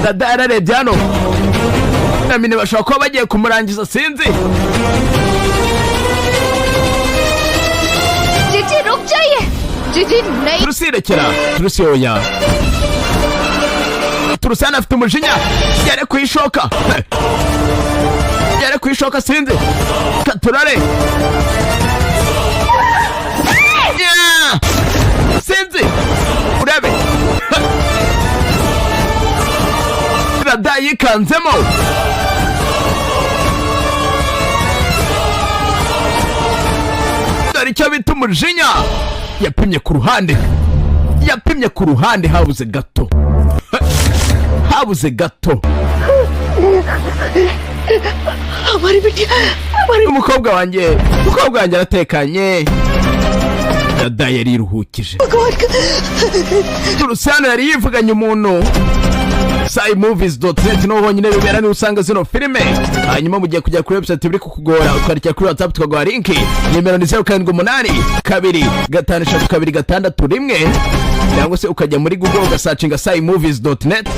Dada yararebye hano. Damini bashobora kuba bagiye kumurangiza sinzi. जीजी रुक जाइए जीजी नहीं Turusi rekera. Turusi oya. Turusi afite umujinya. Yare kwishoka. Yare kwishoka sinzi. Katurare. Yeah! Sinzi. Urebe. Dada yikanzemo. Dore icyo bita umujinya. Yapimye ku ruhande habuze gato. Habuze gato. हमारी बिटिया हमारी Umukobwa wanjye aratekanye. Dada yari iruhukije. Turusano yari yivuganye umuntu. SaiMovies.net no honyine bibera ni usanga zino filime. Hanyuma mugiye kujya kuri website biri kukugora ukandikira kuri WhatsApp tukaguha link. Nimero ni 0782262661 cyangwa se ukajya muri Google ugasearchinga SaiMovies.net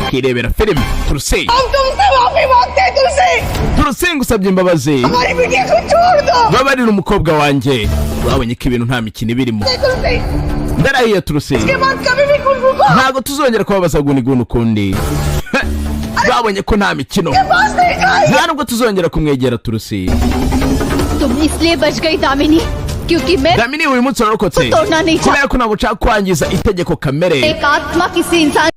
kirebera filime. Turusi हम तुमसे माफी मांगते हैं Turusi ngusabye imbabazi. हमारी बिटिया को छोड़ दो Babarira umukobwa wanjye. Babonye ko ibintu nta mikino birimo. Ndarahiye Turusi. के बाद कभी भी गुनगुन को Ntago tuzongera kubabaza Gunigunu ukundi. Babonye ko nta mikino. पास नहीं जाए Nta nubwo tuzongera kumwegera Turusi. तुम इसलिए बच गई दामिनी क्योंकि मैं Damini uyu munsi warokotse. तोड़ना नहीं चाहती Kubera ko ntabwo nshaka kwangiza itegeko kamere. एक आत्मा किसी इंसान